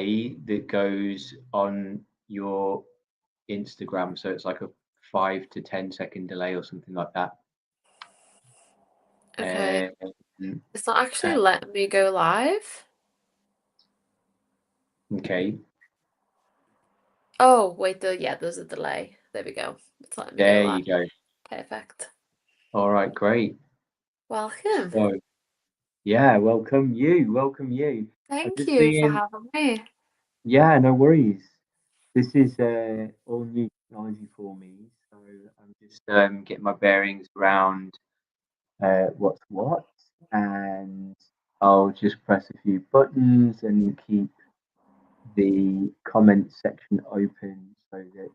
delay that goes on your Instagram. So it's like a 5 to 10 second delay or something like that. Okay. Um, It's not actually uh, letting me go live. okay, Oh, wait, there's a delay. There we go. It's letting me go there live. you go. Perfect. All right, great. Welcome. So yeah, welcome you, welcome you. I'm Thank just you for seeing. having me. Yeah, no worries. This is all new technology for me, so I'm just getting my bearings around what's what, and I'll just press a few buttons and keep the comment section open so that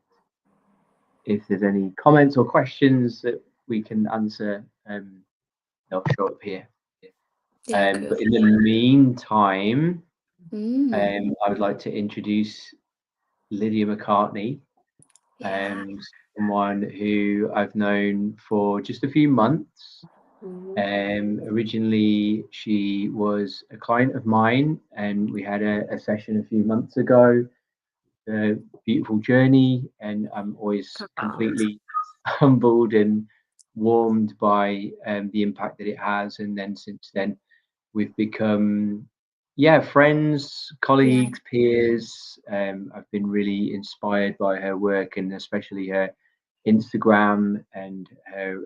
if there's any comments or questions that we can answer, they'll show up here. Yeah, cool. But in the meantime, Mm, I would like to introduce Lydia McCartney, yeah. um, someone who I've known for just a few months. Mm, Originally, she was a client of mine, and we had a session a few months ago. A beautiful journey, and I'm always congrats. completely humbled and warmed by the impact that it has. And then since then, we've become, yeah, friends, Yeah. colleagues, peers. I've been really inspired by her work, and especially her Instagram and her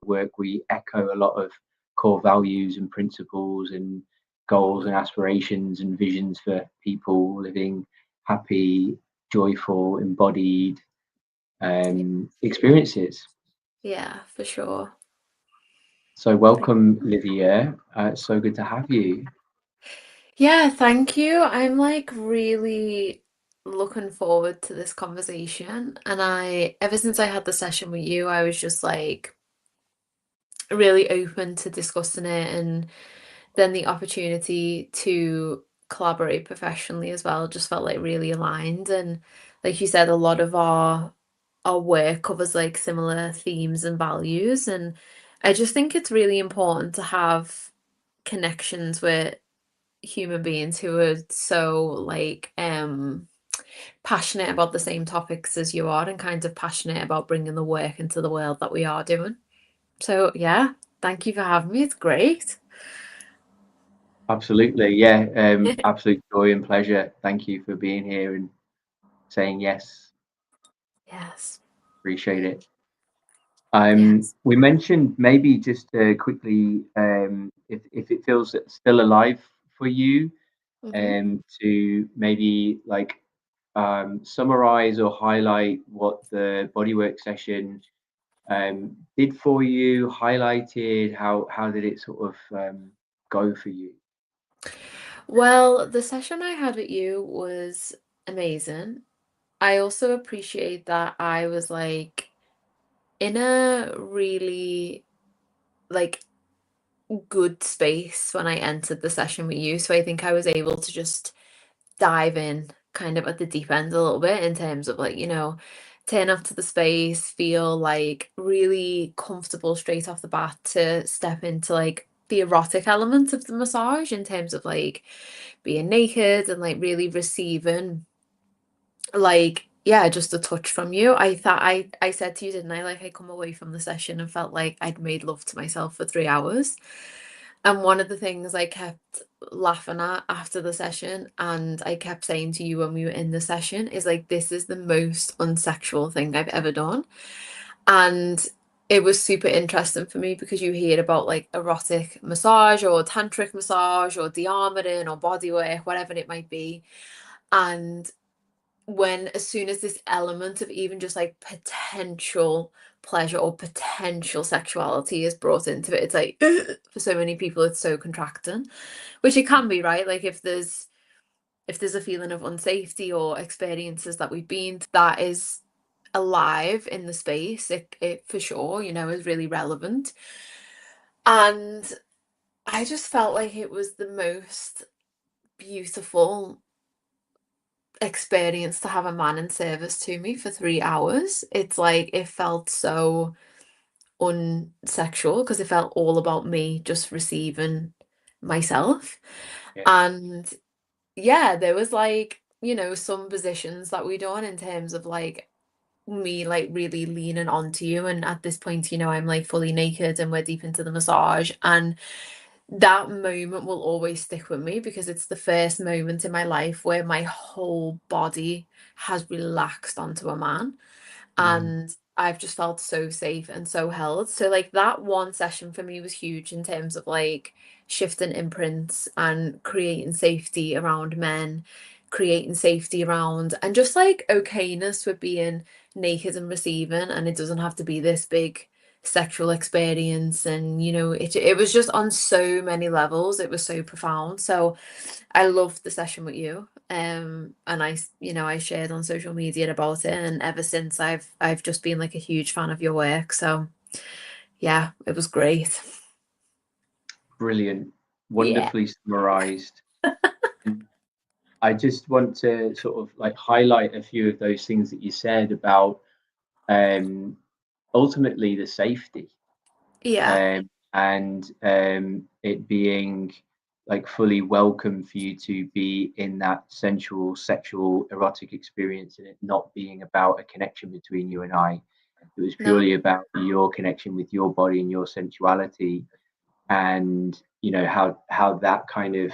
work. We echo a lot of core values and principles and goals and aspirations and visions for people living happy, joyful, embodied experiences. Yeah, for sure. So Thank- welcome, Lydia. It's so good to have you. Yeah, thank you. I'm like really looking forward to this conversation. And ever since I had the session with you, I was just like really open to discussing it, and then the opportunity to collaborate professionally as well just felt like really aligned. And like you said, a lot of our work covers like similar themes and values, and I just think it's really important to have connections with human beings who are so like passionate about the same topics as you are, and kind of passionate about bringing the work into the world that we are doing. So yeah, thank you for having me. It's great. Absolutely, yeah. Absolute joy and pleasure. Thank you for being here and saying yes. Yes. Appreciate it. Yes. We mentioned maybe just quickly, if it feels still alive for you, Hmm. to maybe like summarize or highlight what the bodywork session did for you, highlighted how did it sort of go for you? Well, the session I had with you was amazing. I also appreciate that I was like in a really like good space when I entered the session with you. So I think I was able to just dive in kind of at the deep end a little bit in terms of like, turn up to the space, feel like really comfortable straight off the bat to step into like the erotic element of the massage in terms of like being naked and like really receiving like yeah, just a touch from you. I thought I said to you, didn't I? Like I come away from the session and felt like I'd made love to myself for 3 hours. And one of the things I kept laughing at after the session, and I kept saying to you when we were in the session, is like, this is the most unsexual thing I've ever done. And it was super interesting for me because you hear about like erotic massage or tantric massage or de-armoring or bodywork, whatever it might be. And when as soon as this element of even just like potential pleasure or potential sexuality is brought into it, it's like for so many people it's so contracting, which it can be, right? Like if there's a feeling of unsafety or experiences that we've been that is alive in the space, it for sure, is really relevant. And I just felt like it was the most beautiful experience to have a man in service to me for 3 hours. It's like it felt so unsexual because it felt all about me just receiving myself. Yeah. And yeah, there was like, some positions that we done in terms of like me like really leaning onto you. And at this point, I'm like fully naked and we're deep into the massage. And that moment will always stick with me because it's the first moment in my life where my whole body has relaxed onto a man. Mm, And I've just felt so safe and so held. So like that one session for me was huge in terms of like shifting imprints and creating safety around men, creating safety around and just like okayness with being naked and receiving. And it doesn't have to be this big sexual experience. And it was just on so many levels. It was so profound. So I loved the session with you. And I shared on social media about it, and ever since I've just been like a huge fan of your work. So yeah, it was great. brilliant, Yeah. wonderfully summarized. And I just want to sort of like highlight a few of those things that you said about um, ultimately the safety, Yeah. and it being like fully welcome for you to be in that sensual, sexual, erotic experience, and it not being about a connection between you and I. It was No. purely about your connection with your body and your sensuality, and how that kind of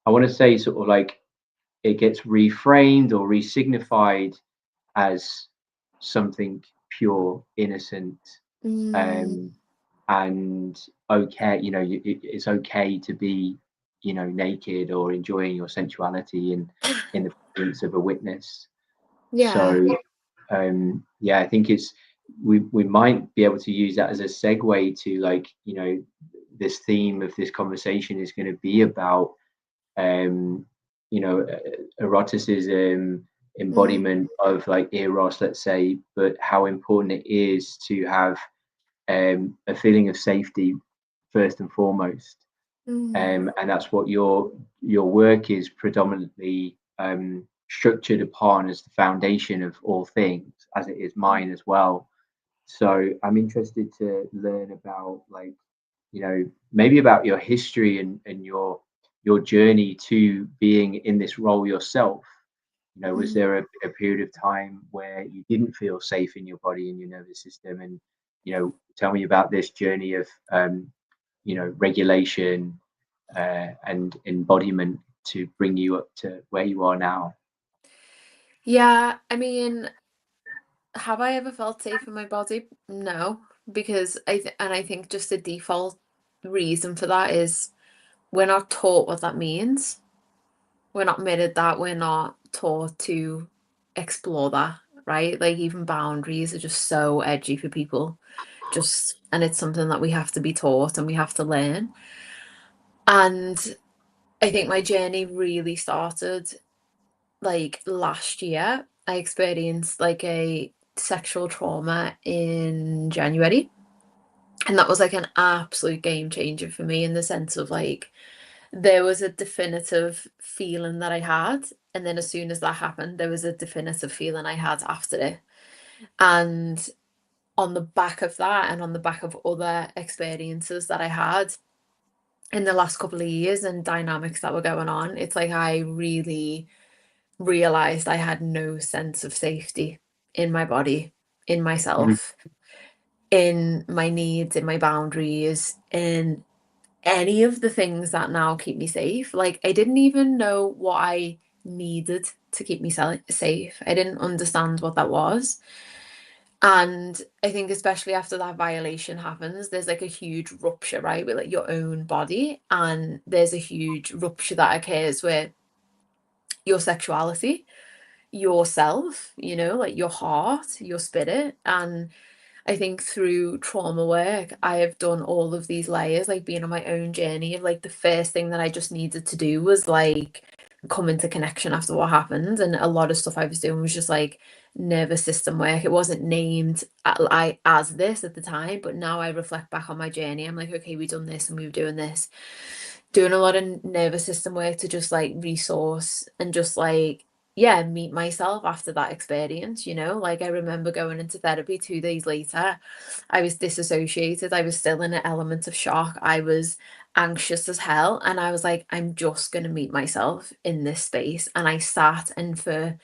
I want to say sort of like it gets reframed or resignified as something pure, innocent, Mm, um, and okay. It's okay to be, naked or enjoying your sensuality in the presence of a witness. yeah. So, yeah, I think we might be able to use that as a segue to like, this theme of this conversation is going to be about um, eroticism, Mm, embodiment of like eros, let's say, but how important it is to have a feeling of safety first and foremost. mm, And that's what your work is predominantly structured upon as the foundation of all things, as it is mm, mine as well. So I'm interested to learn about like, maybe about your history and your journey to being in this role yourself. Was mm. there a period of time where you didn't feel safe in your body and your nervous system? And, tell me about this journey of, regulation and embodiment to bring you up to where you are now. Yeah, I mean, have I ever felt safe in my body? No, because I think just the default reason for that is we're not taught what that means. We're not mirrored that. We're not taught to explore that, right? Like even boundaries are just so edgy for people. And it's something that we have to be taught and we have to learn. And I think my journey really started like last year. I experienced like a sexual trauma in January. And that was like an absolute game changer for me in the sense of like there was a definitive feeling that I had. And then as soon as that happened, there was a definitive feeling I had after it. And on the back of that, and on the back of other experiences that I had in the last couple of years and dynamics that were going on, it's like I really realized I had no sense of safety in my body, in Mhm. myself, in my needs, in my boundaries, in any of the things that now keep me safe. Like I didn't even know what I needed to keep me safe. I didn't understand what that was. And I think especially after that violation happens, there's like a huge rupture, right, with like your own body. And there's a huge rupture that occurs with your sexuality, yourself, like your heart, your spirit. And I think through trauma work, I have done all of these layers, like being on my own journey of like the first thing that I just needed to do was like come into connection after what happened. And a lot of stuff I was doing was just like nervous system work. It wasn't named as this at the time, but now I reflect back on my journey. I'm like, okay, we've done this and we were doing this, doing a lot of nervous system work to just like resource and just like yeah, meet myself after that experience, you know? Like, I remember going into therapy 2 days later. I was disassociated. I was still in an element of shock. I was anxious as hell. And I was like, I'm just going to meet myself in this space. And I sat, and for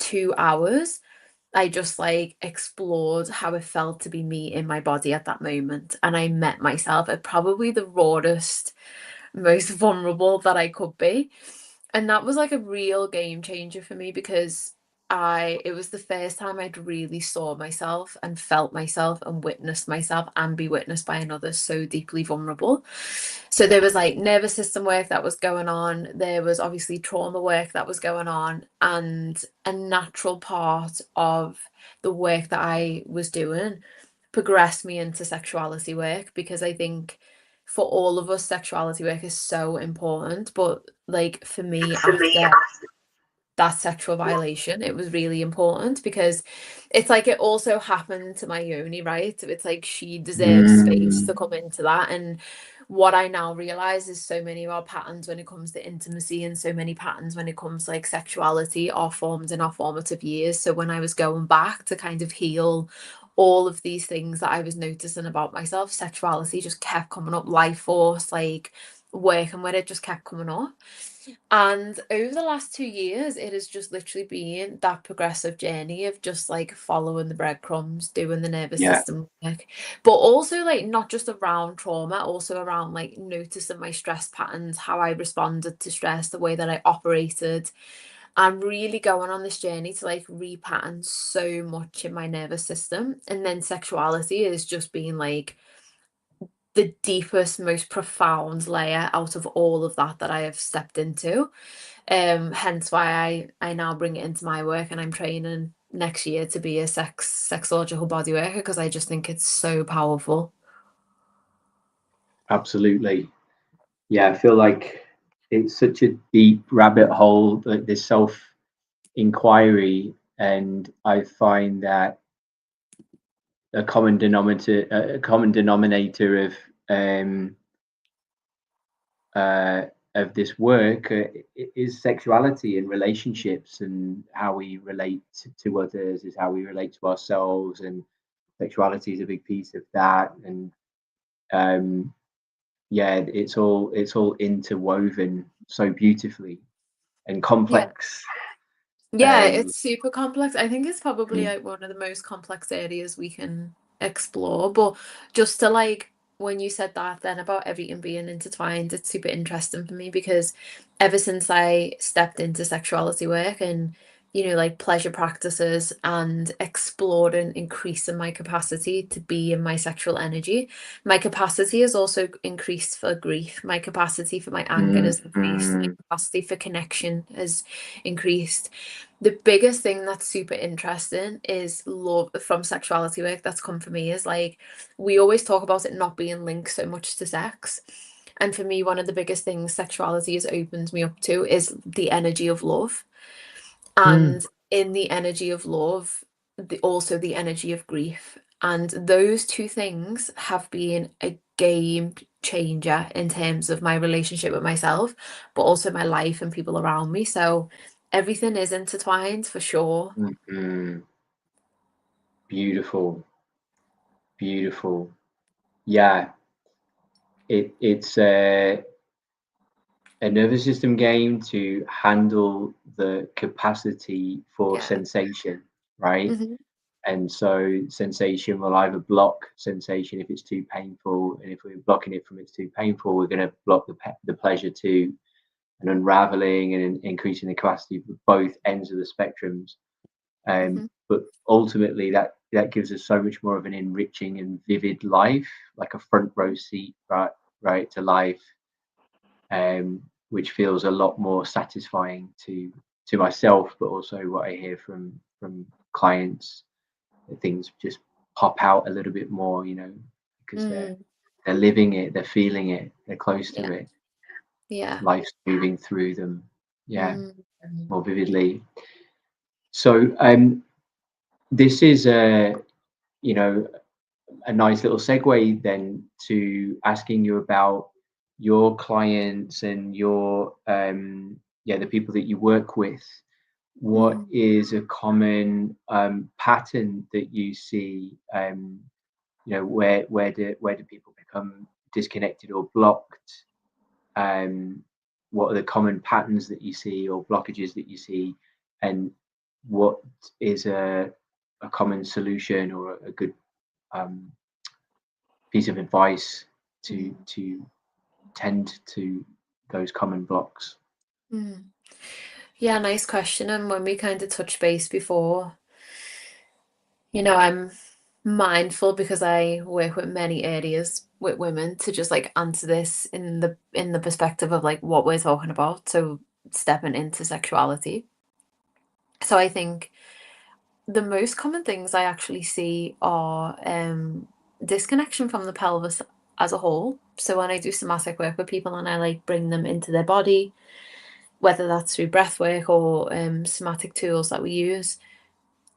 2 hours, I just like explored how it felt to be me in my body at that moment. And I met myself at probably the rawest, most vulnerable that I could be. And that was like a real game changer for me, because it was the first time I'd really saw myself and felt myself and witnessed myself and be witnessed by another so deeply vulnerable. So there was like nervous system work that was going on. There was obviously trauma work that was going on. And a natural part of the work that I was doing progressed me into sexuality work, because I think for all of us, sexuality work is so important. But like for me, For me, after that sexual violation, it was really important, because it's like it also happened to my Yoni, right? It's like she deserves space to come into that. And what I now realize is so many of our patterns when it comes to intimacy, and so many patterns when it comes to like sexuality, are formed in our formative years. So when I was going back to kind of heal all of these things that I was noticing about myself, sexuality just kept coming up, life force, like working with it just kept coming up. And over the last 2 years, it has just literally been that progressive journey of just like following the breadcrumbs, doing the nervous yeah, system work, but also like not just around trauma, also around like noticing my stress patterns, how I responded to stress, the way that I operated, and really going on this journey to like repattern so much in my nervous system. And then sexuality is just being like the deepest, most profound layer out of all of that I have stepped into. Hence why I now bring it into my work, and I'm training next year to be a sexological body worker, because I just think it's so powerful. absolutely. Yeah, I feel like it's such a deep rabbit hole, like this self inquiry, and I find that a common denominator um, of this work is sexuality and relationships, and how we relate to others is how we relate to ourselves, and sexuality is a big piece of that. And um, yeah, it's all interwoven so beautifully and Yeah. complex. Yeah, Um, it's super complex. I think it's probably like one of the most complex areas we can explore. But just to like, when you said that then about everything being intertwined, it's super interesting for me, because ever since I stepped into sexuality work and, you know, like pleasure practices and exploring, increasing my capacity to be in my sexual energy, my capacity has also increased for grief. My capacity for my anger mm, has increased. My mm, capacity for connection has increased. The biggest thing that's super interesting is love from sexuality work that's come for me is like, we always talk about it not being linked so much to sex. And for me, one of the biggest things sexuality has opened me up to is the energy of love. mm, And in the energy of love, also the energy of grief. And those two things have been a game changer in terms of my relationship with myself, but also my life and people around me. So everything is intertwined for sure. mm, mm. Beautiful, beautiful. Yeah, it's a nervous system game to handle the capacity for Yeah. sensation, right? Hmm. And so sensation will either block sensation if it's too painful, and if we're blocking it from it's too painful, we're going to block the pleasure too, and unraveling and increasing the capacity for both ends of the spectrums. Hmm. But ultimately, that gives us so much more of an enriching and vivid life, like a front row seat, right to life, which feels a lot more satisfying to myself, but also what I hear from clients, that things just pop out a little bit more, because Mm. they're living it, they're feeling it, they're close to Yeah. it, Yeah. life's moving through them, yeah, Mm. more vividly. So this is you know a nice little segue then to asking you about your clients and your the people that you work with. what Mm, is a common pattern that you see? Where do people become disconnected or blocked? Um, what are the common patterns that you see or blockages that you see, and what is a common solution or a good um, piece of advice to mm, tend to those common blocks? mm. Yeah, nice question. And when we kind of touched base before, I'm mindful because I work with many areas with women to just like answer this in the perspective of like what we're talking about. So stepping into sexuality. So I think the most common things I actually see are disconnection from the pelvis as a whole. So when I do somatic work with people and I like bring them into their body, whether that's through breath work or somatic tools that we use,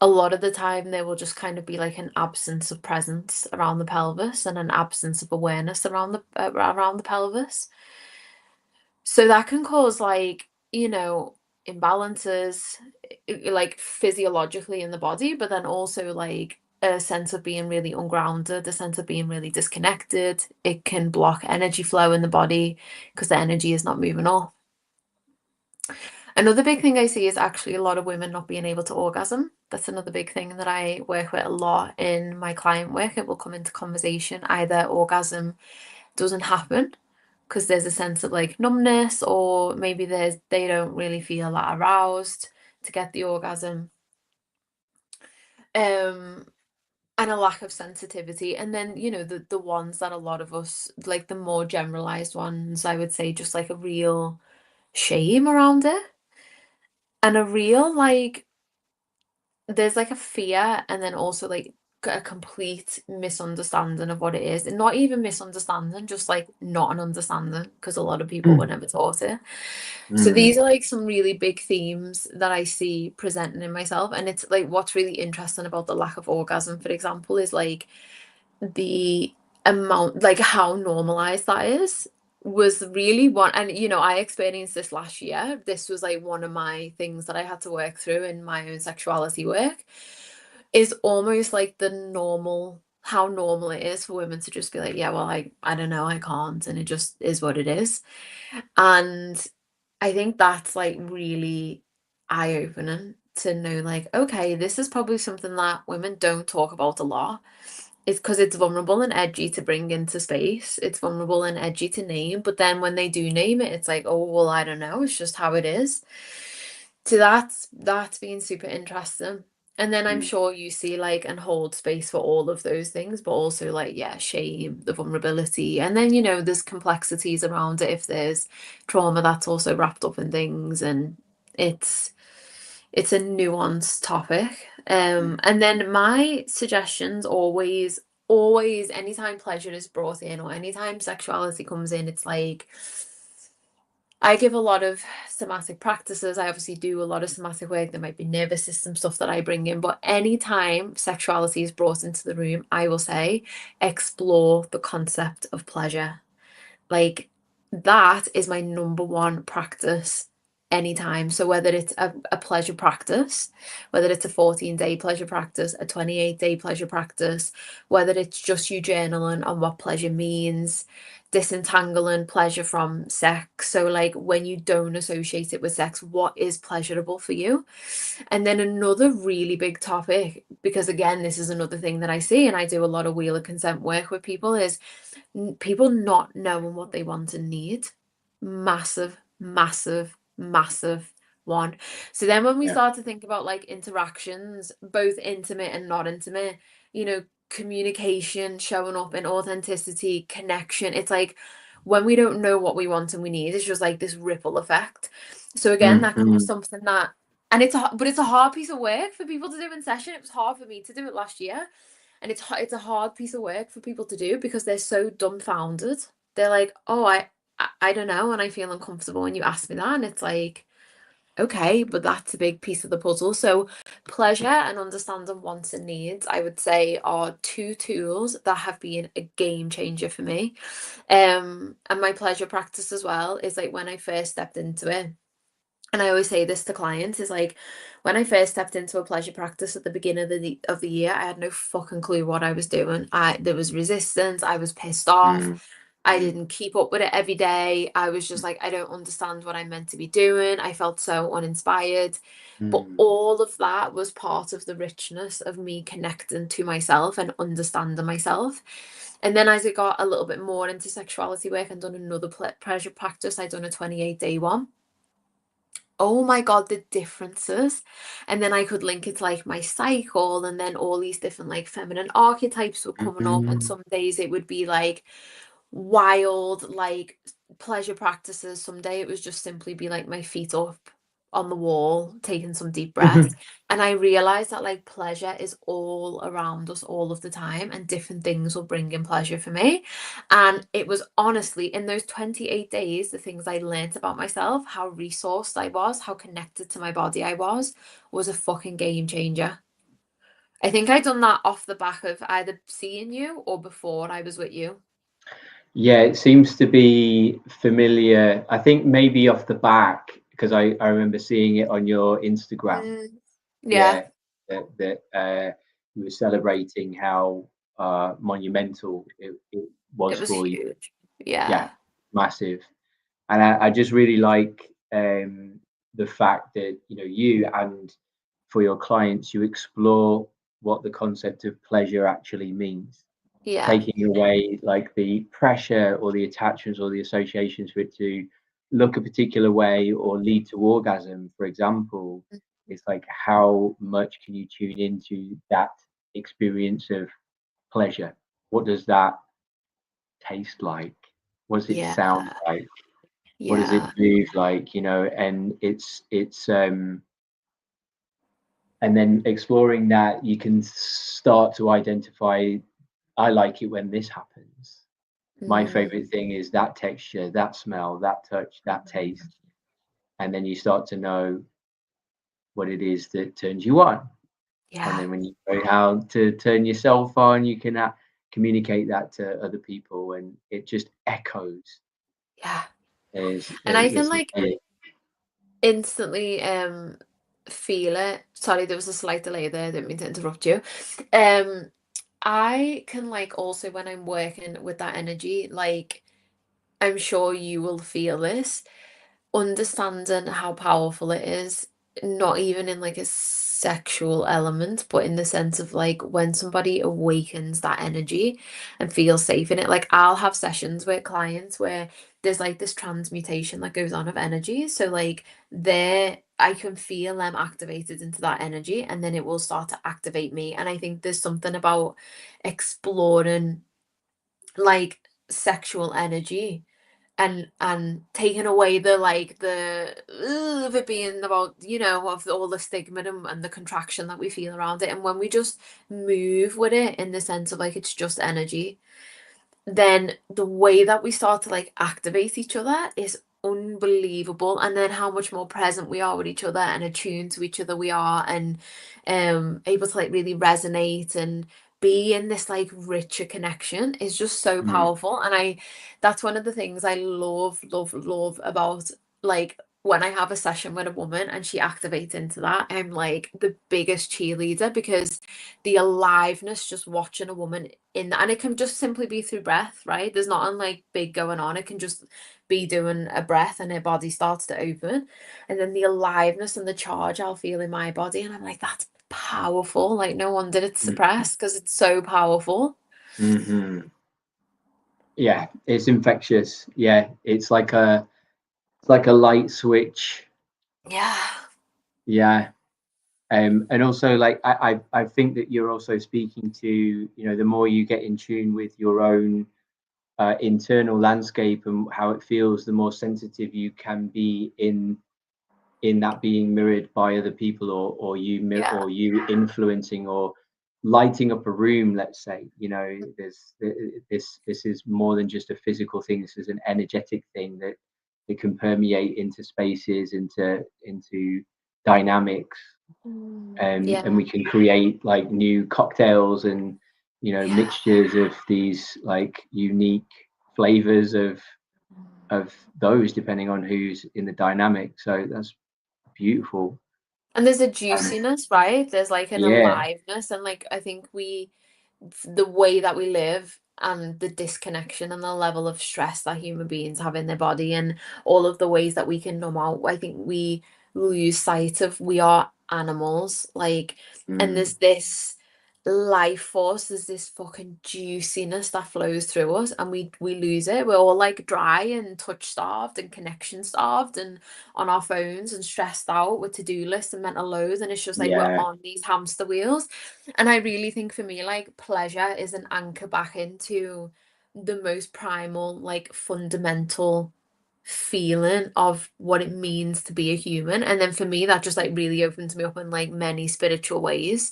a lot of the time there will just kind of be like an absence of presence around the pelvis and an absence of awareness around the pelvis. So that can cause like, imbalances like physiologically in the body, but then also like a sense of being really ungrounded, a sense of being really disconnected. It can block energy flow in the body because the energy is not moving off. Another big thing I see is actually a lot of women not being able to orgasm. That's another big thing that I work with a lot in my client work. It will come into conversation. Either orgasm doesn't happen because there's a sense of like numbness, or maybe they don't really feel that aroused to get the orgasm. Um, and a lack of sensitivity. And then, the ones that a lot of us, like the more generalized ones, I would say just like a real shame around it and a real like there's like a fear and then also like a complete misunderstanding of what it is, and not even misunderstanding, just like not an understanding because a lot of people were never taught it. So Mm, these are like some really big themes that I see presenting in myself, and it's like what's really interesting about the lack of orgasm, for example, is like the amount, like how normalized that is was really one. And I experienced this last year. This was like one of my things that I had to work through in my own sexuality work, is almost like the normal, how normal it is for women to just be like, yeah, well, I don't know, I can't, and it just is what it is. And I think that's like really eye-opening to know, like, okay, this is probably something that women don't talk about a lot. It's because it's vulnerable and edgy to bring into space. It's vulnerable and edgy to name, but then when they do name it, it's like, oh, well, I don't know, it's just how it is. So that's been super interesting. And then I'm mm, sure you see like and hold space for all of those things, but also like, yeah, shame, the vulnerability. And then, there's complexities around it if there's trauma that's also wrapped up in things. And it's it's a nuanced topic. mm, And then my suggestions always, anytime pleasure is brought in or anytime sexuality comes in, it's like I give a lot of somatic practices. I obviously do a lot of somatic work. There might be nervous system stuff that I bring in, but anytime sexuality is brought into the room, I will say explore the concept of pleasure. Like that is my number one practice anytime. So whether it's a pleasure practice, whether it's a 14-day pleasure practice, a 28-day pleasure practice, whether it's just you journaling on what pleasure means, disentangling pleasure from sex. So like when you don't associate it with sex, what is pleasurable for you? And then another really big topic, because again, this is another thing that I see, and I do a lot of wheel of consent work with people, is people not knowing what they want and need. Massive, massive, massive one. So then when we yeah. start to think about like interactions, both intimate and not intimate, communication, showing up in authenticity, connection, it's like when we don't know what we want and we need, it's just like this ripple effect. So again, Mm, that can be mm, something that, and it's a hard piece of work for people to do in session. It was hard for me to do it last year, and it's a hard piece of work for people to do because they're so dumbfounded. They're like, oh, I don't know, and I feel uncomfortable when you ask me that, and it's like, okay, but that's a big piece of the puzzle. So pleasure and understanding wants and needs, I would say, are two tools that have been a game changer for me. And my pleasure practice as well is like when I first stepped into it, And I always say this to clients is like, when I first stepped into a pleasure practice at the beginning of the year, I had no fucking clue what I was doing. There was resistance. I was pissed off. Mm, I mm, didn't keep up with it every day. I was just like, I don't understand what I'm meant to be doing. I felt so uninspired. But mm. all of that was part of the richness of me connecting to myself and understanding myself. And then as I got a little bit more into sexuality work and done another pleasure practice, I done a 28-day one. Oh my God, the differences. And then I could link it to like my cycle, and then all these different like feminine archetypes were coming up. And Mhm. some days it would be like wild, like pleasure practices. Some day it was just simply be like my feet up on the wall, taking some deep breaths. And I realized that like pleasure is all around us all of the time, and different things will bring in pleasure for me. And it was honestly in those 28 days, the things I learnt about myself, how resourced I was, how connected to my body I was a fucking game changer. I think I done that off the back of either seeing you or before I was with you. Yeah, it seems to be familiar. I think maybe off the back, because I remember seeing it on your Instagram. Mm, yeah, Yeah, that you were celebrating how monumental it it was was for you. huge. Yeah, Yeah, massive. And I just really like the fact that you and for your clients you explore what the concept of pleasure actually means, yeah, taking away like the pressure or the attachments or the associations for it to look a particular way or lead to orgasm, for example. It's like how much can you tune into that experience of pleasure? What does that taste like? What does it yeah, sound like? What does it yeah, move like? And and then exploring that, you can start to identify, I like it when this happens. My mm, favorite thing is that texture, that smell, that touch, that taste. And then you start to know what it is that turns you on. And yeah, then when you know how to turn yourself on, you can communicate that to other people, and it just echoes. yeah. Is And I can it's like amazing. instantly feel it. Sorry, there was a slight delay there. I didn't mean to interrupt you. Um, I can like also when I'm working with that energy, like I'm sure you will feel this, understanding how powerful it is, not even in like a sexual element, but in the sense of like when somebody awakens that energy and feels safe in it. Like I'll have sessions with clients where there's like this transmutation that goes on of energy. So like I can feel them activated into that energy, and then it will start to activate me. And I think there's something about exploring like sexual energy and taking away the like the of it being about of all the stigma and the contraction that we feel around it, and when we just move with it in the sense of like it's just energy, then the way that we start to like activate each other is unbelievable. And then how much more present we are with each other and attuned to each other we are, and able to like really resonate and be in this like richer connection is just so Mm, powerful. And that's one of the things I love about like when I have a session with a woman and she activates into that, I'm like the biggest cheerleader, because the aliveness just watching a woman in that, and it can just simply be through breath, right? There's nothing like big going on. It can just be doing a breath and her body starts to open, and then the aliveness and the charge I'll feel in my body, and I'm like, that's powerful. Like no wonder it's mm, suppressed, because it's so powerful. mhm. Yeah, it's infectious. Yeah, it's like a light switch. Yeah. Yeah. And also like I think that you're also speaking to, the more you get in tune with your own internal landscape and how it feels, the more sensitive you can be in that being mirrored by other people, Yeah. or you influencing or lighting up a room, let's say. There's this is more than just a physical thing. This is an energetic thing that it can permeate into spaces, into dynamics, and Yeah. we can create like new cocktails and Yeah. mixtures of these like unique flavors of those, depending on who's in the dynamic. So beautiful. And there's a Um, juiciness, right? There's like an yeah. aliveness, and like I think the way that we live and the disconnection and the level of stress that human beings have in their body and all of the ways that we can numb out, I think we lose sight of we are animals, like, and Mm, there's this life force, there's this fucking juiciness that flows through us, and we lose it. We're all like dry and touch starved and connection starved and on our phones and stressed out with to-do lists and mental loads, and it's just like we're yeah. on these hamster wheels. And I really think for me, like, pleasure is an anchor back into the most primal, like, fundamental feeling of what it means to be a human. And then for me, that just like really opens me up in like many spiritual ways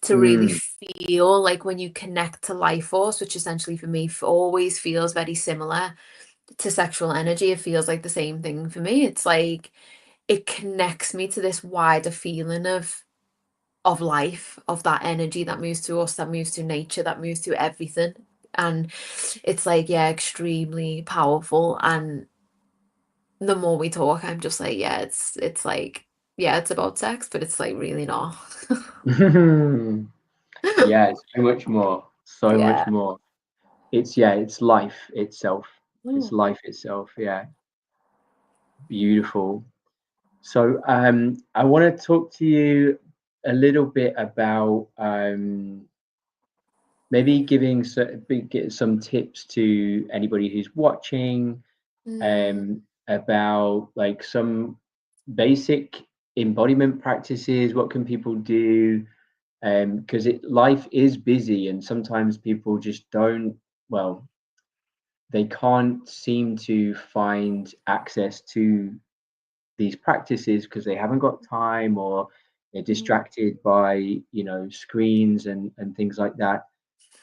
to really Mm, feel like when you connect to life force, which essentially for me always feels very similar to sexual energy. It feels like the same thing for me. It's like it connects me to this wider feeling of life, of that energy that moves through us, that moves through nature, that moves through everything. And it's like, yeah, extremely powerful. And the more we talk, I'm just like, yeah, it's like, yeah, it's about sex, but it's like really not. yeah, so much more. So much Yeah. more. It's yeah, it's life itself. It's Mm. life itself. Yeah, beautiful. So I want to talk to you a little bit about maybe giving some tips to anybody who's watching Mm. about like some basic embodiment practices. What can people do? Because life is busy and sometimes people just don't, well, they can't seem to find access to these practices because they haven't got time or they're Mm. distracted by screens and things like that.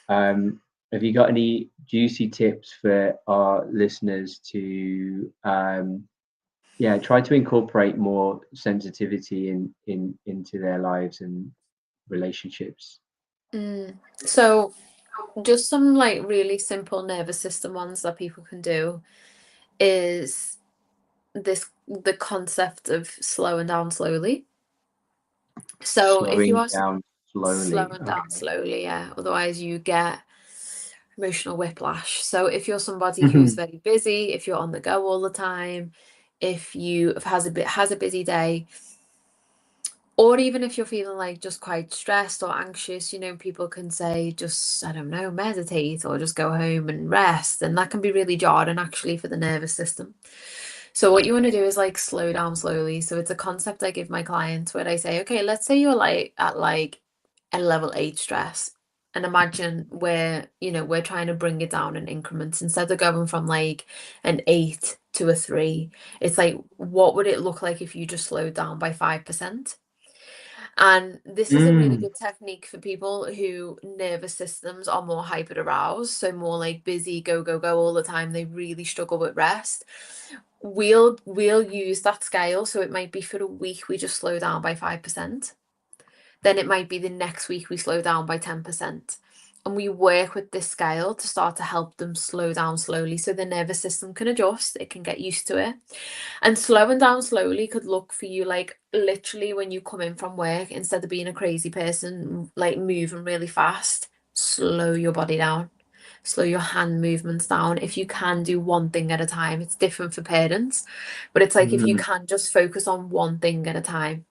Have you got any juicy tips for our listeners to yeah, try to incorporate more sensitivity into their lives and relationships? Mm. So just some like really simple nervous system ones that people can do is the concept of slowing down slowly. So if you Slowing are down slowly. slowing down Okay. slowly, yeah, otherwise you get emotional whiplash. So if you're somebody who's very busy, if you're on the go all the time, if you have has a busy day, or even if you're feeling like just quite stressed or anxious, people can say just, I don't know, meditate or just go home and rest, and that can be really jarring actually for the nervous system. So what you want to do is like slow down slowly. So it's a concept I give my clients where I say, okay, let's say you're like at like a level 8 stress. And imagine we're trying to bring it down in increments instead of going from like an 8 to a 3. It's like, what would it look like if you just slowed down by 5%? And this is a really Mm, good technique for people who nervous systems are more hyper aroused, so more like busy, go, go, go all the time. They really struggle with rest. We'll use that scale. So it might be for a week we just slow down by 5%. Then it might be the next week we slow down by 10%. And we work with this scale to start to help them slow down slowly so the nervous system can adjust, it can get used to it. And slowing down slowly could look for you like literally when you come in from work, instead of being a crazy person, like moving really fast, slow your body down. Slow your hand movements down. If you can do one thing at a time, it's different for parents, but it's like if you mm, can just focus on one thing at a time,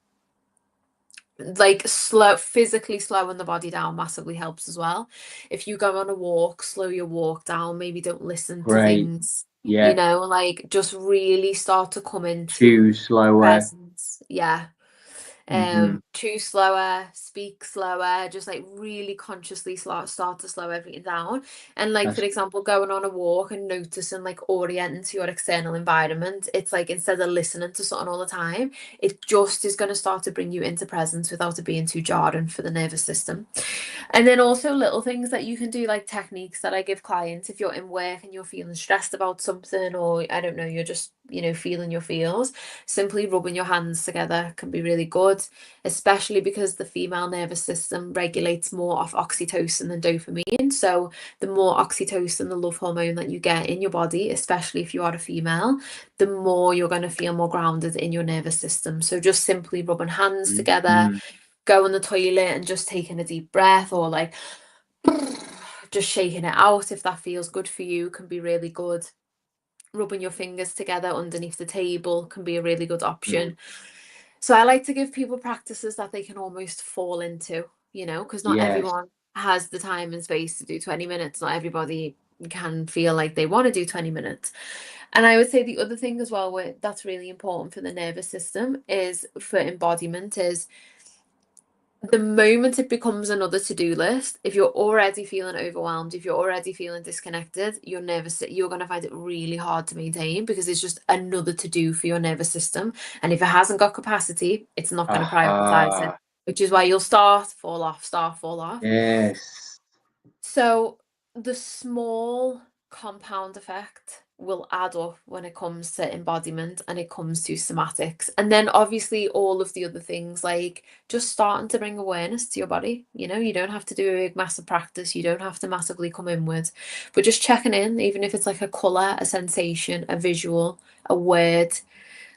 like physically slowing the body down massively helps as well. If you go on a walk, slow your walk down, maybe don't listen to great. things, Yeah. like just really start to come into Chew slower. presence. Yeah. Hmm. Chew slower, speak slower, just like really consciously start to slow everything down. And like, for That's example, going on a walk and noticing, like, orienting to your external environment, it's like instead of listening to something all the time, it just is going to start to bring you into presence without it being too jarring for the nervous system. And then also little things that you can do, like techniques that I give clients if you're in work and you're feeling stressed about something, or I don't know, you're just, feeling your feels. Simply rubbing your hands together can be really good. good, especially because the female nervous system regulates more of oxytocin than dopamine. So the more oxytocin, the love hormone that you get in your body, especially if you are a female, the more you're going to feel more grounded in your nervous system. So just simply rubbing hands together, Mhm. go in the toilet and just taking a deep breath, or like just shaking it out if that feels good for you, can be really good. Rubbing your fingers together underneath the table can be a really good Mm. option. So I like to give people practices that they can almost fall into, because not Yes. everyone has the time and space to do 20 minutes. Not everybody can feel like they want to do 20 minutes. And I would say the other thing as well, that's really important for the nervous system is for embodiment, is the moment it becomes another to-do list, if you're already feeling overwhelmed, if you're already feeling disconnected, you're going to find it really hard to maintain, because it's just another to-do for your nervous system. And if it hasn't got capacity, it's not going to prioritize it, Aha. which is why you'll fall off, fall off. Yes. So the small compound effect will add up when it comes to embodiment and it comes to somatics. And then obviously all of the other things, like just starting to bring awareness to your body. You don't have to do a big massive practice. You don't have to massively come inwards, but just checking in, even if it's like a color, a sensation, a visual, a word,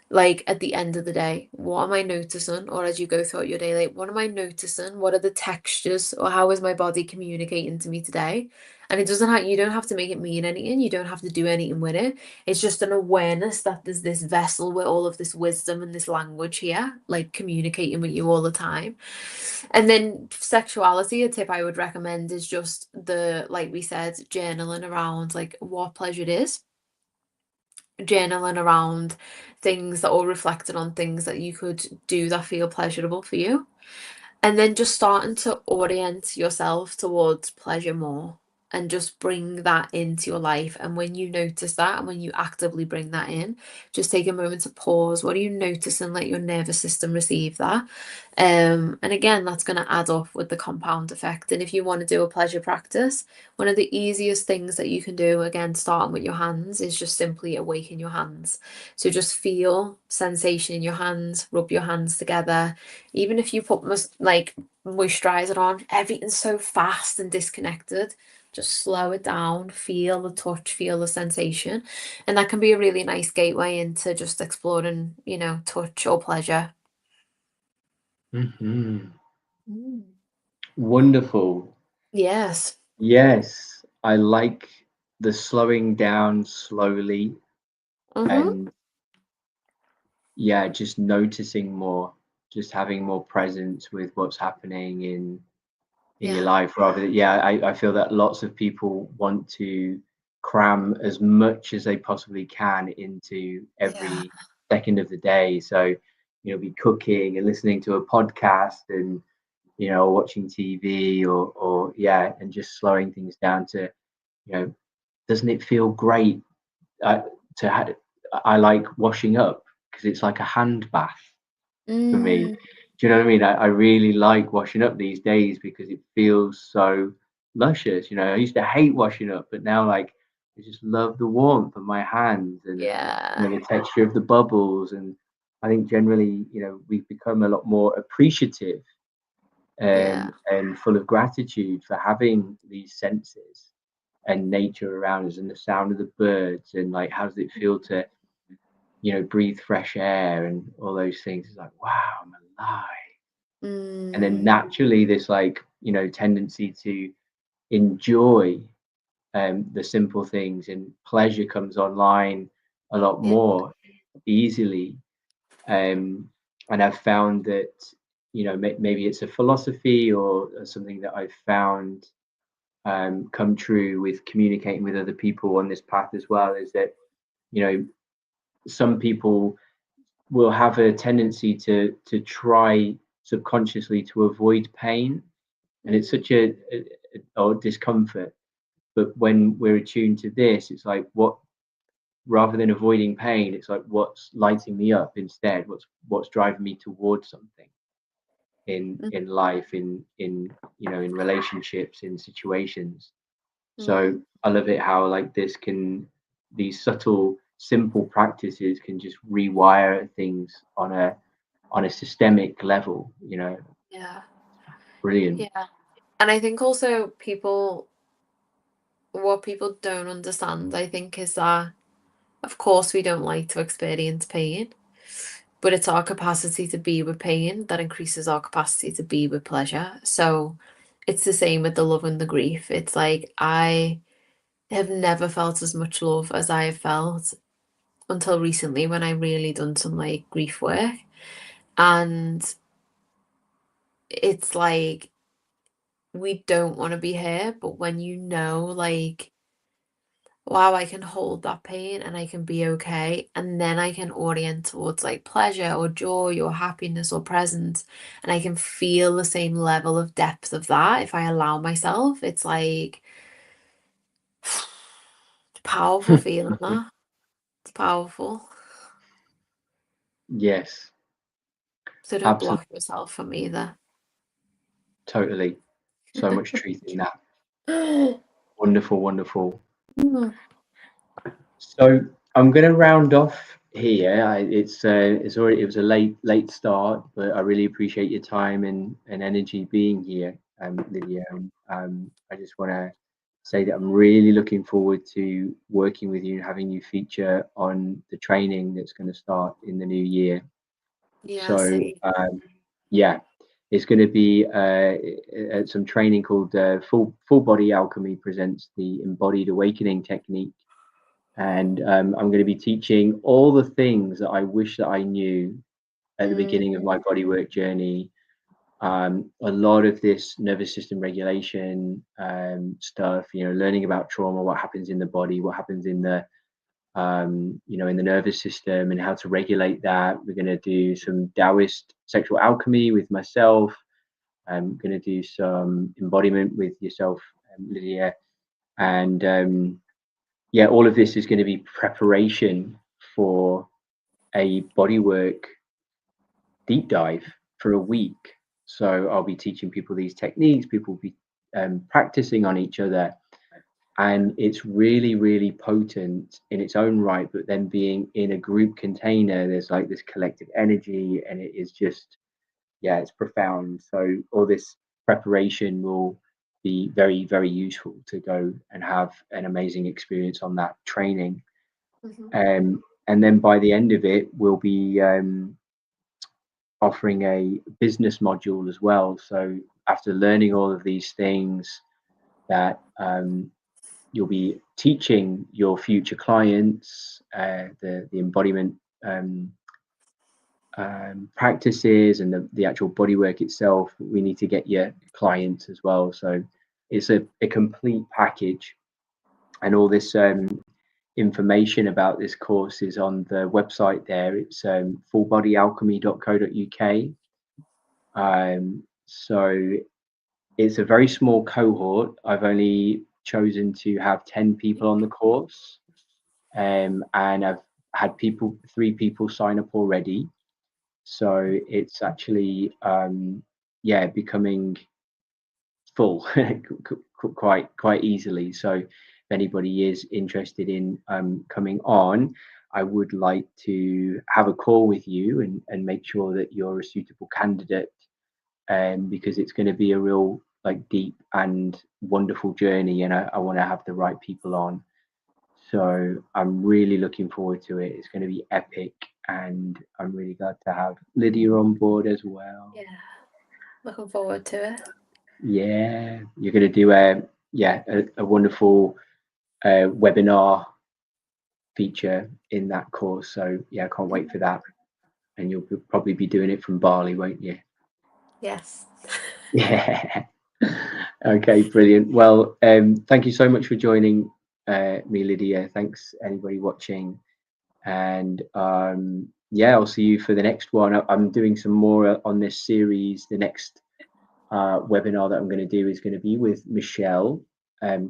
like at the end of the day, what am I noticing? Or as you go throughout your day, like, what am I noticing? What are the textures? Or how is my body communicating to me today? And you don't have to make it mean anything. You don't have to do anything with it. It's just an awareness that there's this vessel with all of this wisdom and this language here, like communicating with you all the time. And then sexuality, a tip I would recommend is just like we said, journaling around like what pleasure it is, journaling around things that are reflected on things that you could do that feel pleasurable for you. And then just starting to orient yourself towards pleasure more and just bring that into your life. And when you notice that and when you actively bring that in, just take a moment to pause. What are you noticing? Let your nervous system receive that. And again, that's going to add up with the compound effect. And if you want to do a pleasure practice, one of the easiest things that you can do, again, starting with your hands, is just simply awaken your hands. So just feel sensation in your hands, rub your hands together. Even if you put like moisturizer on, everything's so fast and disconnected. Just slow it down, feel the touch, feel the sensation. And that can be a really nice gateway into just exploring, touch or pleasure. Hmm. Mm. Wonderful. Yes. Yes, I like the slowing down slowly, Mm-hmm. and yeah, just noticing more, just having more presence with what's happening in your Yeah. life rather than, yeah, I feel that lots of people want to cram as much as they possibly can into Yeah. every second of the day. So, be cooking and listening to a podcast and, watching TV or yeah, and just slowing things down to, you know, doesn't it feel great uh, to have? I like washing up because it's like a hand bath for me. Mm, Do you know what I mean? I really like washing up these days because it feels so luscious. I used to hate washing up, but now like I just love the warmth of my hands and yeah. the texture of the bubbles. And I think generally, we've become a lot more appreciative Yeah. and full of gratitude for having these senses and nature around us and the sound of the birds and like how does it feel to breathe fresh air and all those things. It's like, wow, I'm alive. And then Mm, naturally, this like, tendency to enjoy the simple things and pleasure comes online a lot yeah. more easily. And I've found that, maybe it's a philosophy or something that I've found come true with communicating with other people on this path as well is that, you know, some people will have a tendency to try subconsciously to avoid pain, and it's Mm, such or discomfort. But when we're attuned to this, it's like what rather than avoiding pain, it's like what's lighting me up instead. What's driving me towards something mm, in life, in in relationships, in situations. So mm. I love it how like these subtle, simple practices can just rewire things on on a systemic level, you know. Yeah. Brilliant. Yeah. And I think also what people don't understand, I think, is that, of course, we don't like to experience pain, but it's our capacity to be with pain that increases our capacity to be with pleasure. So it's the same with the love and the grief. It's like I have never felt as much love as I have felt until recently when I really done some like grief work. And it's like we don't want to be here, but when you know, like, wow, I can hold that pain and I can be okay. And then I can orient towards like pleasure or joy or happiness or presence. And I can feel the same level of depth of that if I allow myself. It's like it's powerful feeling that. It's powerful. Yes, So don't absolutely, block yourself from either. totally. So much truth in that. Wonderful, wonderful. So I'm going to round off here. It's already, it was a late start, but I really appreciate your time and energy being here, Lydia. I just want to say that I'm really looking forward to working with you and having you feature on the training that's going to start in the new year. Yeah, So same. yeah, it's going to be some training called Full Body Alchemy presents the Embodied Awakening technique, and I'm going to be teaching all the things that I wish that I knew at the beginning of my Mm, bodywork journey. A lot of this nervous system regulation stuff, you know, learning about trauma, what happens in the body, what happens in the you know, in the nervous system, and how to regulate that. We're going to do some Taoist sexual alchemy with myself. I'm going to do some embodiment with yourself, Lydia, and yeah, all of this is going to be preparation for a bodywork deep dive for a week. So I'll be teaching people these techniques. People will be practicing on each other, and it's really, really potent in its own right. But then being in a group container, there's like this collective energy, and it is just, yeah, it's profound. So all this preparation will be very, very useful to go and have an amazing experience on that training. mhm. And then by the end of it, we'll be offering a business module as well. So after learning all of these things, that you'll be teaching your future clients the embodiment um, practices and the actual bodywork itself. We need to get your clients as well. So it's a complete package, and all this information about this course is on the website there. It's fullbodyalchemy.co.uk. So it's a very small cohort. I've only chosen to have 10 people on the course, and I've had 3 people sign up already. So it's actually, yeah, becoming full quite easily. So if anybody is interested in coming on, I would like to have a call with you and make sure that you're a suitable candidate, because it's going to be a real like deep and wonderful journey, and I want to have the right people on. So I'm really looking forward to it. It's going to be epic, and I'm really glad to have Lydia on board as well. Yeah, looking forward to it. Yeah, you're going to do a wonderful webinar feature in that course. So yeah, I can't wait for that. And you'll probably be doing it from Bali, won't you? Yes. Yeah. Okay, brilliant. Well, thank you so much for joining me, Lydia. Thanks anybody watching, and yeah, I'll see you for the next one. I'm doing some more on this series. The next webinar that I'm going to do is going to be with Michelle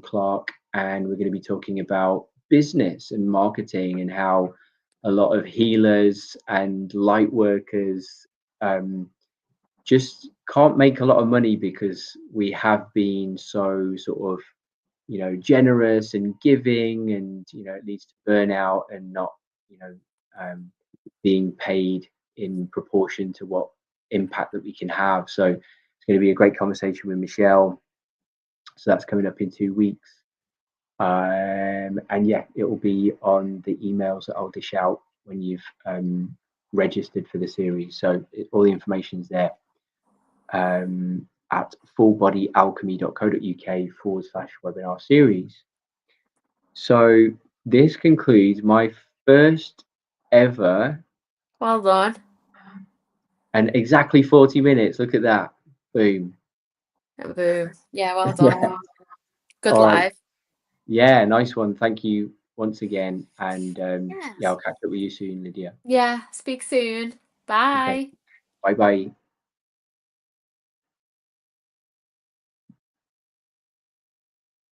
Clark, and we're going to be talking about business and marketing and how a lot of healers and light workers just can't make a lot of money because we have been so sort of, you know, generous and giving, and you know, it leads to burnout and not, you know, being paid in proportion to what impact that we can have. So it's going to be a great conversation with Michelle. So that's coming up in 2 weeks. And yeah, it will be on the emails that I'll dish out when you've registered for the series. So all the information's there at fullbodyalchemy.co.uk/webinar series. So this concludes my first ever. Well done. And exactly 40 minutes. Look at that. Boom. Boom. Yeah, well done. Yeah. Good All right. live. Yeah, nice one. Thank you once again. And yeah, Yes. I'll catch up with you soon, Lydia. Yeah, speak soon. Okay. Bye. Bye bye.